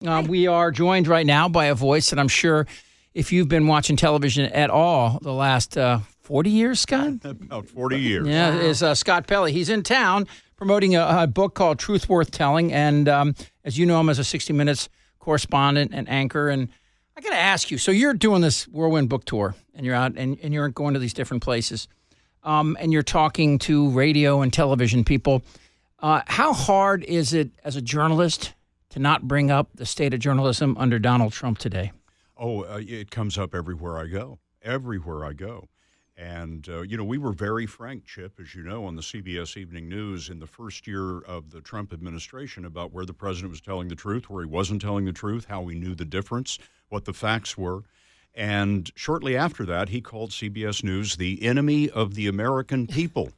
We are joined right now by a voice that I'm sure if you've been watching television at all the last 40 years, Scott? About 40 years. Yeah, Wow. is Scott Pelley. He's in town promoting a book called Truth Worth Telling. And as you know him as a 60 Minutes correspondent and anchor. And I got to ask you, so you're doing this whirlwind book tour, and you're out and you're going to these different places, and you're talking to radio and television people. How hard is it as a journalist to not bring up the state of journalism under Donald Trump today? Oh, it comes up everywhere I go. Everywhere I go. And, we were very frank, Chip, as you know, on the CBS Evening News in the first year of the Trump administration about where the president was telling the truth, where he wasn't telling the truth, how we knew the difference, what the facts were. And shortly after that, he called CBS News the enemy of the American people.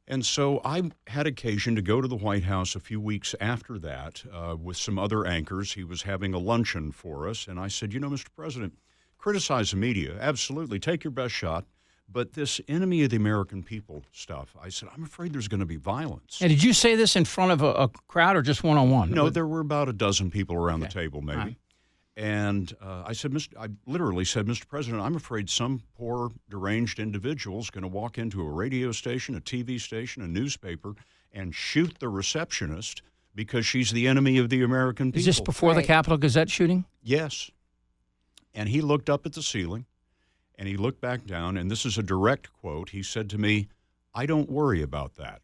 And so I had occasion to go to the White House a few weeks after that with some other anchors. He was having a luncheon for us. And I said, Mr. President, criticize the media. Absolutely. Take your best shot. But this enemy of the American people stuff, I said, I'm afraid there's going to be violence. And did you say this in front of a crowd or just one-on-one? No, there were about a dozen people around the table, maybe. Right. And I literally said, Mr. President, I'm afraid some poor deranged individual is going to walk into a radio station, a TV station, a newspaper, and shoot the receptionist because she's the enemy of the American people. Is this before the Capitol Gazette shooting? Yes. And he looked up at the ceiling, and he looked back down, and this is a direct quote. He said to me, I don't worry about that,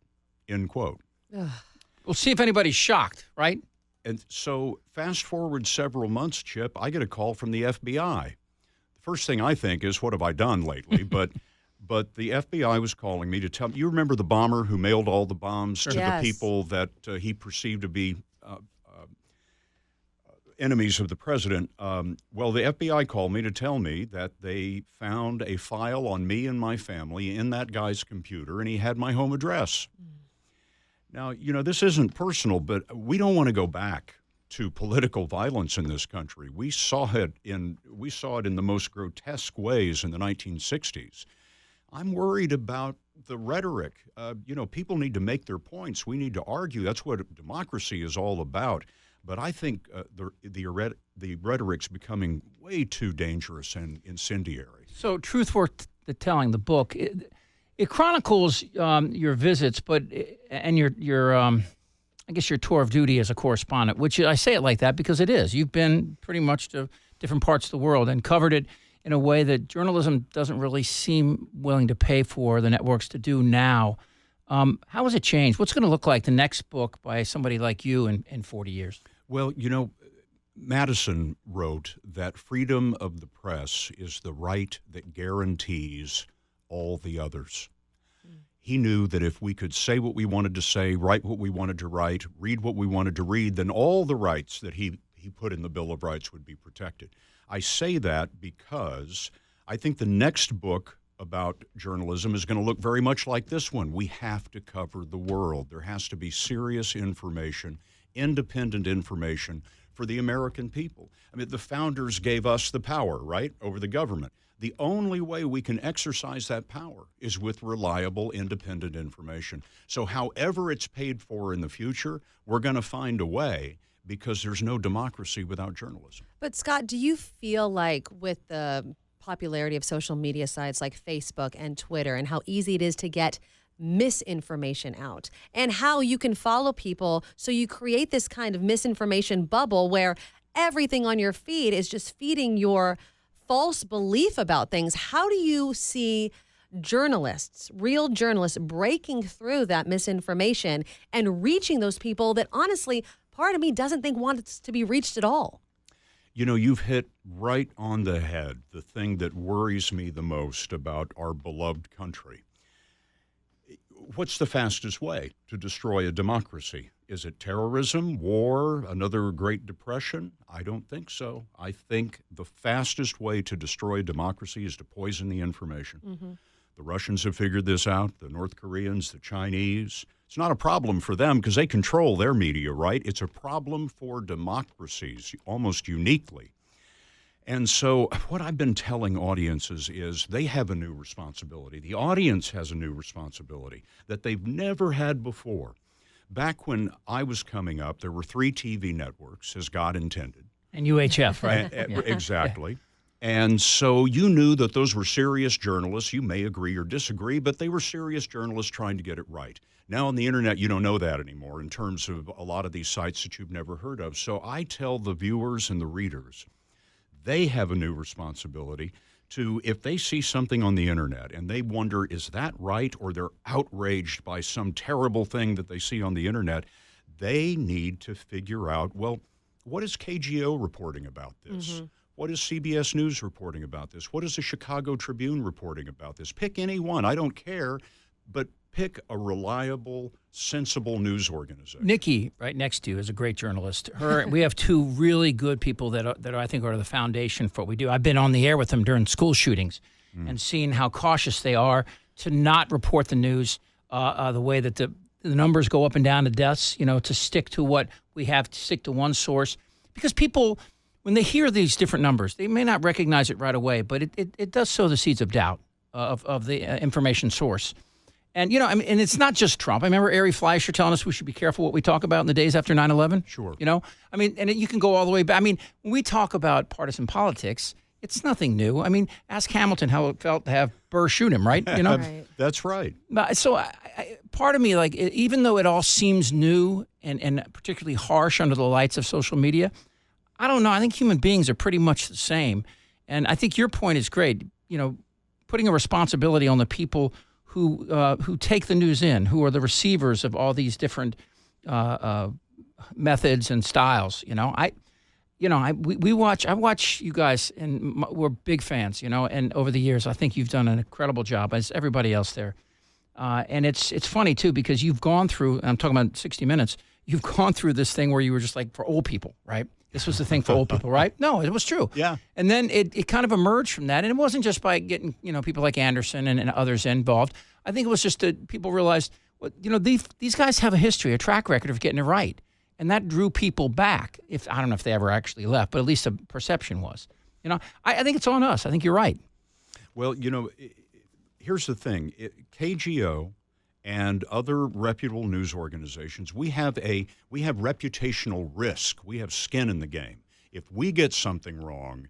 end quote. We'll see if anybody's shocked, right? And so fast forward several months, Chip, I get a call from the FBI. The first thing I think is, what have I done lately? But the FBI was calling me to tell me, you remember the bomber who mailed all the bombs to the people that he perceived to be enemies of the president? Well, the FBI called me to tell me that they found a file on me and my family in that guy's computer, and he had my home address. Now, this isn't personal, but we don't want to go back to political violence in this country. We saw it in the most grotesque ways in the 1960s. I'm worried about the rhetoric. People need to make their points. We need to argue. That's what democracy is all about. But I think the rhetoric's becoming way too dangerous and incendiary. So, Truth Worth Telling, the book, it chronicles your visits, and your I guess your tour of duty as a correspondent. Which I say it like that because it is. You've been pretty much to different parts of the world and covered it in a way that journalism doesn't really seem willing to pay for the networks to do now. How has it changed? What's going to look like the next book by somebody like you in 40 years? Well, Madison wrote that freedom of the press is the right that guarantees all the others. He knew that if we could say what we wanted to say, write what we wanted to write, read what we wanted to read, then all the rights that he put in the Bill of Rights would be protected. I say that because I think the next book about journalism is going to look very much like this one. We have to cover the world. There has to be serious information, independent information for the American people. I mean, the founders gave us the power, right, over the government. The only way we can exercise that power is with reliable, independent information. So however it's paid for in the future, we're going to find a way because there's no democracy without journalism. But, Scott, do you feel like with the popularity of social media sites like Facebook and Twitter and how easy it is to get misinformation out and how you can follow people so you create this kind of misinformation bubble where everything on your feed is just feeding your false belief about things? How do you see journalists, real journalists, breaking through that misinformation and reaching those people that honestly, part of me doesn't think want it to be reached at all? You've hit right on the head the thing that worries me the most about our beloved country. What's the fastest way to destroy a democracy? Is it terrorism, war, another Great Depression? I don't think so. I think the fastest way to destroy a democracy is to poison the information. Mm-hmm. The Russians have figured this out, the North Koreans, the Chinese. It's not a problem for them because they control their media, right? It's a problem for democracies, almost uniquely. And so what I've been telling audiences is they have a new responsibility. The audience has a new responsibility that they've never had before back when I was coming up, there were 3 TV networks, as God intended. And UHF, right? Exactly. And so you knew that those were serious journalists. You may agree or disagree, but they were serious journalists trying to get it right. Now on the internet, you don't know that anymore in terms of a lot of these sites that you've never heard of. So I tell the viewers and the readers, they have a new responsibility to, if they see something on the internet and they wonder, is that right? Or they're outraged by some terrible thing that they see on the internet, they need to figure out, well, what is KGO reporting about this? Mm-hmm. What is CBS News reporting about this? What is the Chicago Tribune reporting about this? Pick any one. I don't care, but pick a reliable, sensible news organization. Nikki, right next to you, is a great journalist. We have 2 really good people that I think are the foundation for what we do. I've been on the air with them during school shootings and seen how cautious they are to not report the news the way that the numbers go up and down, the deaths, to stick to what we have, to stick to one source. Because people, when they hear these different numbers, they may not recognize it right away, but it does sow the seeds of doubt of the information source. And, and it's not just Trump. I remember Ari Fleischer telling us we should be careful what we talk about in the days after 9/11. Sure. And you can go all the way back. When we talk about partisan politics, it's nothing new. Ask Hamilton how it felt to have Burr shoot him, right? Right. That's right. So part of me, even though it all seems new and particularly harsh under the lights of social media, I don't know. I think human beings are pretty much the same. And I think your point is great. Putting a responsibility on the people who take the news in, who are the receivers of all these different methods and styles. I watch you guys, and we're big fans. And over the years, I think you've done an incredible job, as everybody else there. And it's funny too, because you've gone through. I'm talking about 60 Minutes. You've gone through this thing where you were just like, for old people, right? This was the thing for old people, right? No, it was true. Yeah. And then it kind of emerged from that. And it wasn't just by getting, people like Anderson and others involved. I think it was just that people realized, these guys have a history, a track record of getting it right. And that drew people back. I don't know if they ever actually left, but at least the perception was. I think it's on us. I think you're right. Well, here's the thing. KGO and other reputable news organizations, we have reputational risk. We have skin in the game. If we get something wrong,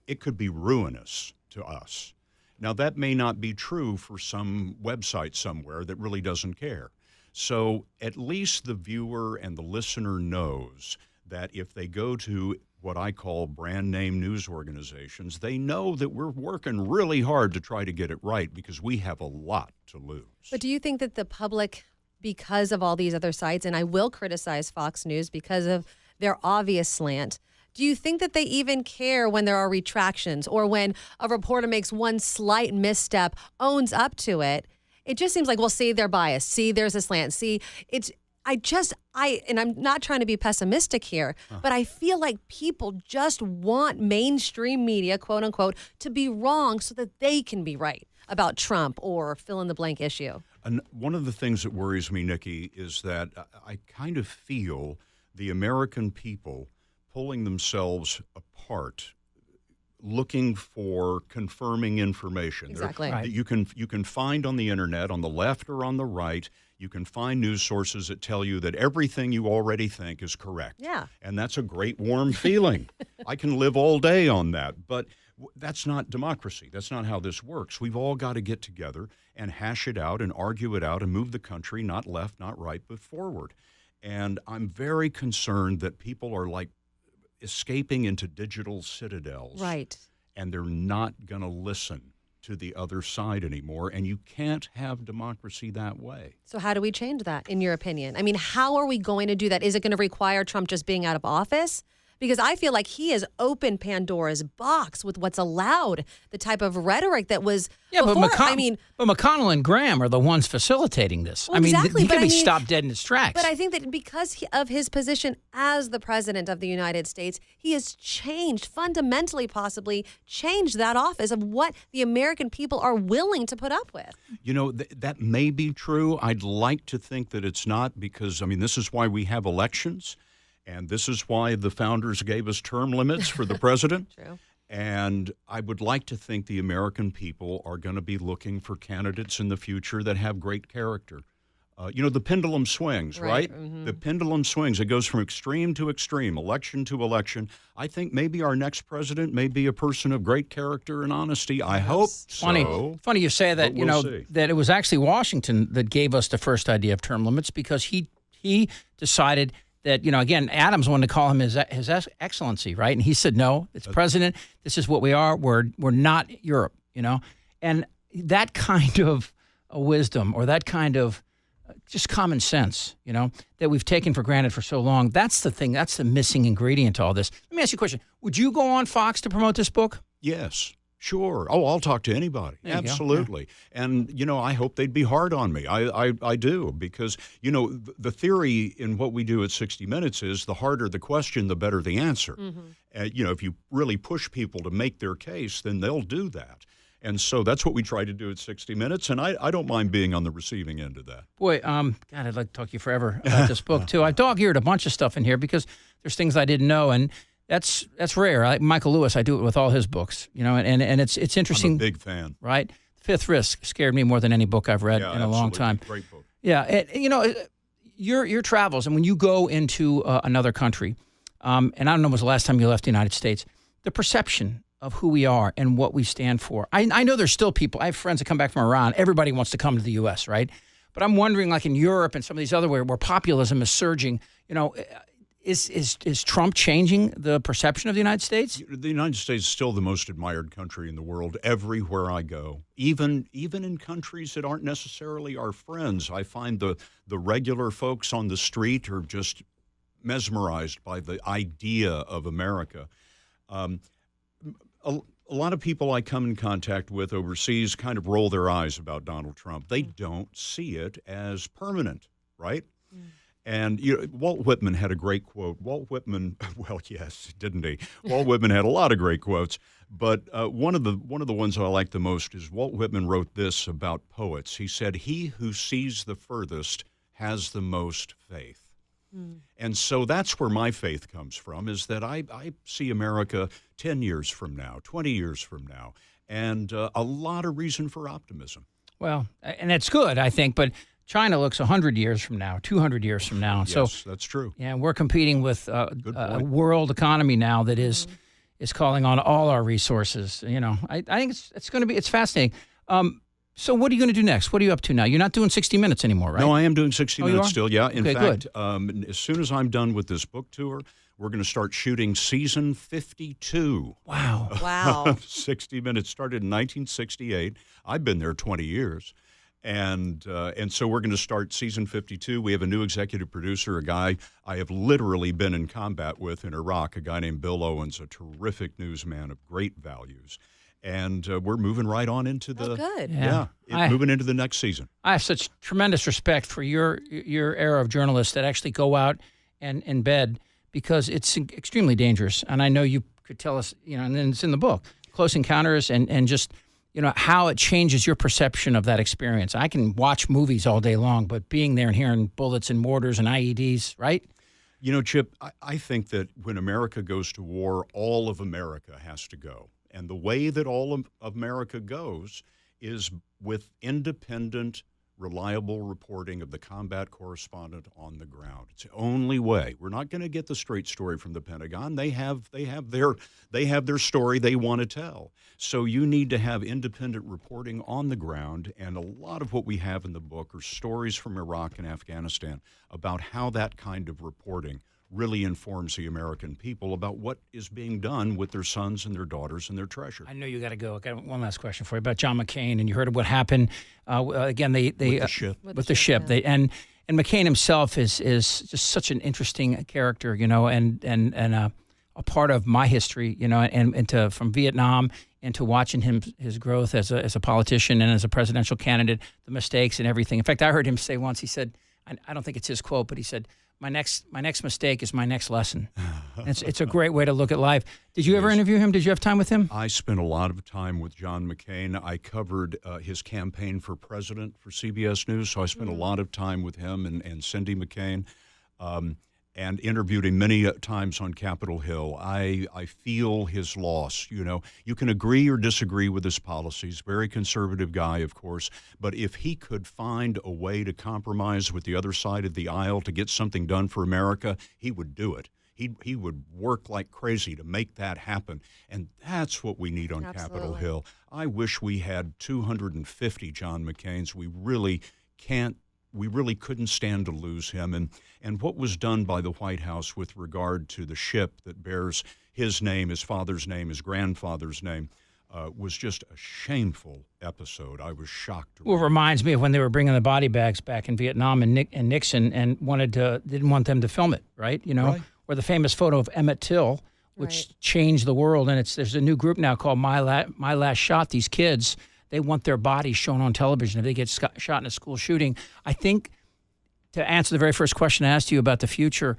it could be ruinous to us. Now, that may not be true for some website somewhere that really doesn't care. So at least the viewer and the listener knows that if they go to what I call brand name news organizations, they know that we're working really hard to try to get it right because we have a lot to lose. But do you think that the public, because of all these other sites, and I will criticize Fox News because of their obvious slant, do you think that they even care when there are retractions or when a reporter makes one slight misstep, owns up to it? It just seems like, well, see, they're biased. See, there's a slant. See, and I'm not trying to be pessimistic here, but I feel like people just want mainstream media, quote unquote, to be wrong so that they can be right about Trump or fill in the blank issue. And one of the things that worries me, Nikki, is that I kind of feel the American people pulling themselves apart, looking for confirming information. Exactly. Right. That you can find on the internet, on the left or on the right. You can find news sources that tell you that everything you already think is correct. Yeah. And that's a great warm feeling. I can live all day on that. But that's not democracy. That's not how this works. We've all got to get together and hash it out and argue it out and move the country, not left, not right, but forward. And I'm very concerned that people are like escaping into digital citadels. Right. And they're not going to listen to the other side anymore, and you can't have democracy that way. So how do we change that, in your opinion? I mean, how are we going to do that? Is it going to require Trump just being out of office? Because I feel like he has opened Pandora's box with what's allowed, the type of rhetoric that was before. But McConnell and Graham are the ones facilitating this. Well, exactly, he can be stopped dead in his tracks. But I think that because of his position as the president of the United States, he has changed, fundamentally possibly changed that office of what the American people are willing to put up with. That may be true. I'd like to think that it's not because, this is why we have elections. And this is why the founders gave us term limits for the president. True. And I would like to think the American people are going to be looking for candidates in the future that have great character. The pendulum swings, right? Mm-hmm. The pendulum swings. It goes from extreme to extreme, election to election. I think maybe our next president may be a person of great character and honesty. I hope so. Funny you say that. But we'll see. That it was actually Washington that gave us the first idea of term limits because he decided that again Adams wanted to call him his excellency, right? And he said no, it's president. This is what we are. We're not Europe, and that kind of wisdom or that kind of just common sense, that we've taken for granted for so long. That's the thing. That's the missing ingredient to all this. Let me ask you a question. Would you go on Fox to promote this book? Yes, sure. Oh, I'll talk to anybody. Absolutely. Yeah. And, I hope they'd be hard on me. I do because, the theory in what we do at 60 Minutes is the harder the question, the better the answer. Mm-hmm. If you really push people to make their case, then they'll do that. And so that's what we try to do at 60 Minutes, and I don't mind being on the receiving end of that. Boy, God, I'd like to talk to you forever about this book, too. I've dog-eared a bunch of stuff in here because there's things I didn't know, and that's rare. Michael Lewis, I do it with all his books, and it's interesting. I'm a big fan. Right? Fifth Risk scared me more than any book I've read in a long time. Great book. Yeah, and, your travels, and when you go into another country, and I don't know when was the last time you left the United States, the perception of who we are and what we stand for. I know there's still people. I have friends that come back from Iran. Everybody wants to come to the U.S., right? But I'm wondering, like in Europe and some of these other where populism is surging, is Trump changing the perception of the United States? The United States is still the most admired country in the world everywhere I go. Even in countries that aren't necessarily our friends, I find the regular folks on the street are just mesmerized by the idea of America. A lot of people I come in contact with overseas kind of roll their eyes about Donald Trump. They don't see it as permanent, right? Mm. And Walt Whitman had a great quote. Walt Whitman, well, yes, didn't he? Walt Whitman had a lot of great quotes, but one of the ones I like the most is Walt Whitman wrote this about poets. He said, "He who sees the furthest has the most faith." And so that's where my faith comes from, is that I see America 10 years from now, 20 years from now, and a lot of reason for optimism. Well, and it's good, I think, but China looks 100 years from now, 200 years from now. Yes, so that's true. Yeah, we're competing with a world economy now that is calling on all our resources. I think it's fascinating. So what are you going to do next? What are you up to now? You're not doing 60 Minutes anymore, right? No, I am doing 60 Minutes still, yeah. In fact, good. As soon as I'm done with this book tour, we're going to start shooting season 52. Wow. 60 Minutes started in 1968. I've been there 20 years. And so we're going to start season 52. We have a new executive producer, a guy I have literally been in combat with in Iraq, a guy named Bill Owens, a terrific newsman of great values. And we're moving right on into moving into the next season. I have such tremendous respect for your era of journalists that actually go out and embed, because it's extremely dangerous. And I know you could tell us, and then it's in the book, Close Encounters, and just how it changes your perception of that experience. I can watch movies all day long, but being there and hearing bullets and mortars and IEDs, right? Chip, I think that when America goes to war, all of America has to go. And the way that all of America goes is with independent, reliable reporting of the combat correspondent on the ground. It's the only way. We're not going to get the straight story from the Pentagon. They have their story they want to tell. So you need to have independent reporting on the ground, and a lot of what we have in the book are stories from Iraq and Afghanistan about how that kind of reporting really informs the American people about what is being done with their sons and their daughters and their treasure. I know you got to go. I got one last question for you about John McCain, and you heard of what happened. Again, with the ship. With the ship. Yeah. And McCain himself is just such an interesting character, and a part of my history, and from Vietnam into watching his growth as a politician and as a presidential candidate, the mistakes and everything. In fact, I heard him say once, he said, I don't think it's his quote, but he said, my next mistake is my next lesson. It's a great way to look at life. Did you ever interview him? Did you have time with him? I spent a lot of time with John McCain. I covered his campaign for president for CBS News, so I spent a lot of time with him and Cindy McCain. and interviewed him many times on Capitol Hill. I feel his loss. You know, you can agree or disagree with his policies. Very conservative guy, of course. But if he could find a way to compromise with the other side of the aisle to get something done for America, he would do it. He would work like crazy to make that happen. And that's what we need on Capitol Absolutely. Hill. I wish we had 250 John McCains. We really couldn't stand to lose him. And what was done by the White House with regard to the ship that bears his name, his father's name, his grandfather's name, was just a shameful episode. I was shocked. Well, it reminds me of when they were bringing the body bags back in Vietnam and Nixon and didn't want them to film it, right? You know, Right. or the famous photo of Emmett Till, which Right. changed the world. And there's a new group now called My Last Shot. These kids, they want their bodies shown on television if they get shot in a school shooting. I think, to answer the very first question I asked you about the future,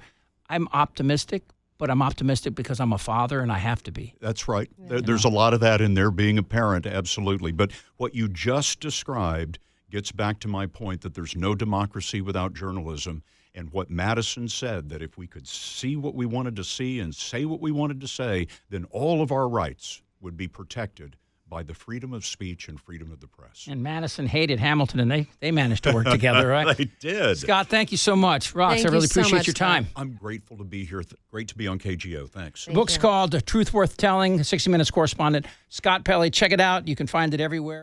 I'm optimistic, but I'm optimistic because I'm a father and I have to be. That's right. There's a lot of that in there, being a parent, absolutely. But what you just described gets back to my point that there's no democracy without journalism. And what Madison said, that if we could see what we wanted to see and say what we wanted to say, then all of our rights would be protected by the freedom of speech and freedom of the press. And Madison hated Hamilton, and they managed to work together, right? They did. Scott, thank you so much. Ross, Thank I really you so appreciate much, your time. I'm grateful to be here. Great to be on KGO. Thanks. The book's called Truth Worth Telling, 60 Minutes correspondent Scott Pelley. Check it out. You can find it everywhere.